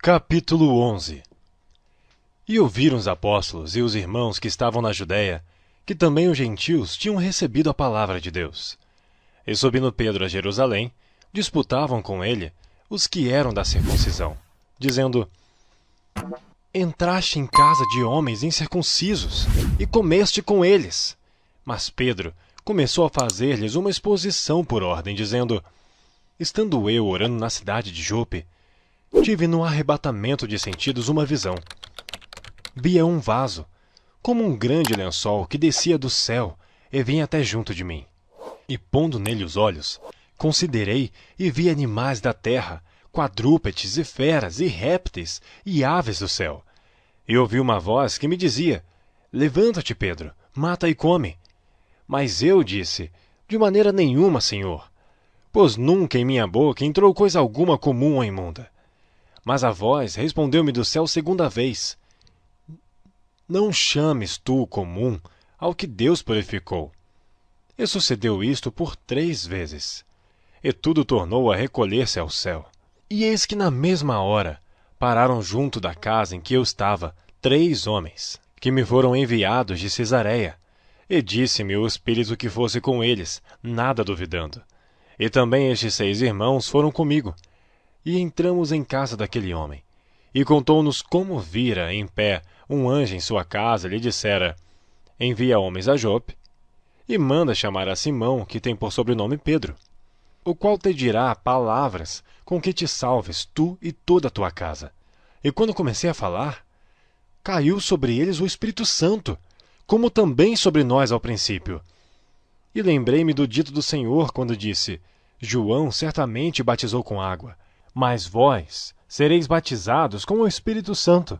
Capítulo 11. E ouviram os apóstolos e os irmãos que estavam na Judéia, que também os gentios tinham recebido a palavra de Deus. E subindo Pedro a Jerusalém, disputavam com ele os que eram da circuncisão, dizendo: Entraste em casa de homens incircuncisos e comeste com eles. Mas Pedro começou a fazer-lhes uma exposição por ordem, dizendo: Estando eu orando na cidade de Jope, tive num arrebatamento de sentidos uma visão. Via um vaso, como um grande lençol que descia do céu e vinha até junto de mim. E pondo nele os olhos, considerei e vi animais da terra, quadrúpedes e feras e répteis e aves do céu. E ouvi uma voz que me dizia: Levanta-te, Pedro, mata e come. Mas eu disse: De maneira nenhuma, Senhor, pois nunca em minha boca entrou coisa alguma comum ou imunda. Mas a voz respondeu-me do céu segunda vez: Não chames tu comum ao que Deus purificou. E sucedeu isto por 3 vezes. E tudo tornou a recolher-se ao céu. E eis que na mesma hora pararam junto da casa em que eu estava 3 homens, que me foram enviados de Cesareia. E disse-me o Espírito que fosse com eles, nada duvidando. E também estes 6 irmãos foram comigo. E entramos em casa daquele homem. E contou-nos como vira em pé um anjo em sua casa, lhe dissera: Envia homens a Jope, e manda chamar a Simão, que tem por sobrenome Pedro, o qual te dirá palavras com que te salves tu e toda a tua casa. E quando comecei a falar, caiu sobre eles o Espírito Santo, como também sobre nós ao princípio. E lembrei-me do dito do Senhor, quando disse: João certamente batizou com água, mas vós sereis batizados com o Espírito Santo.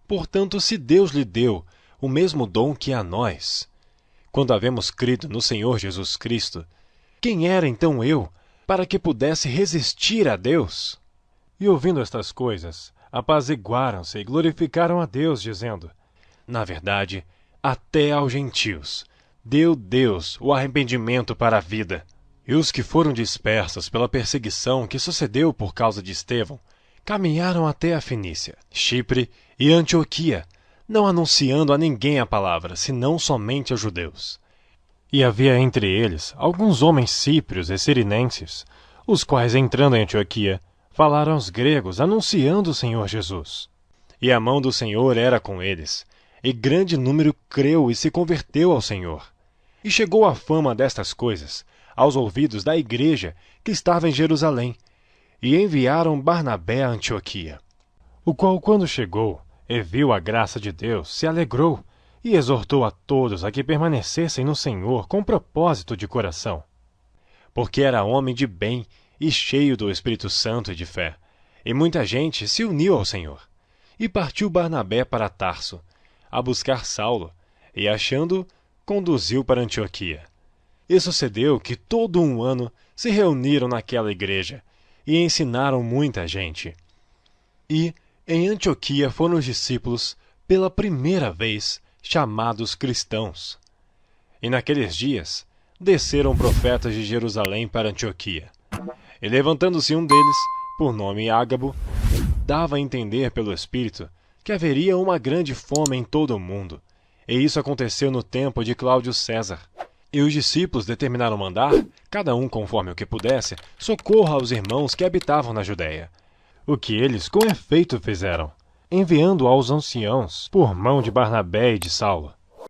Portanto, se Deus lhe deu o mesmo dom que a nós, quando havemos crido no Senhor Jesus Cristo, quem era então eu, para que pudesse resistir a Deus? E ouvindo estas coisas, apaziguaram-se e glorificaram a Deus, dizendo: Na verdade, até aos gentios deu Deus o arrependimento para a vida. E os que foram dispersos pela perseguição que sucedeu por causa de Estevão, caminharam até a Fenícia, Chipre e Antioquia, não anunciando a ninguém a palavra, senão somente aos judeus. E havia entre eles alguns homens cíprios e cirenenses, os quais, entrando em Antioquia, falaram aos gregos, anunciando o Senhor Jesus. E a mão do Senhor era com eles, e grande número creu e se converteu ao Senhor. E chegou a fama destas coisas aos ouvidos da igreja que estava em Jerusalém, e enviaram Barnabé a Antioquia. O qual, quando chegou e viu a graça de Deus, se alegrou, e exortou a todos a que permanecessem no Senhor com propósito de coração. Porque era homem de bem e cheio do Espírito Santo e de fé, e muita gente se uniu ao Senhor. E partiu Barnabé para Tarso, a buscar Saulo, e achando-o, conduziu para Antioquia. E sucedeu que todo um ano se reuniram naquela igreja, e ensinaram muita gente. E em Antioquia foram os discípulos, pela primeira vez, chamados cristãos. E naqueles dias desceram profetas de Jerusalém para Antioquia. E levantando-se um deles, por nome Ágabo, dava a entender pelo Espírito que haveria uma grande fome em todo o mundo. E isso aconteceu no tempo de Cláudio César. E os discípulos determinaram mandar, cada um conforme o que pudesse, socorro aos irmãos que habitavam na Judéia. O que eles com efeito fizeram, enviando aos anciãos, por mão de Barnabé e de Saulo,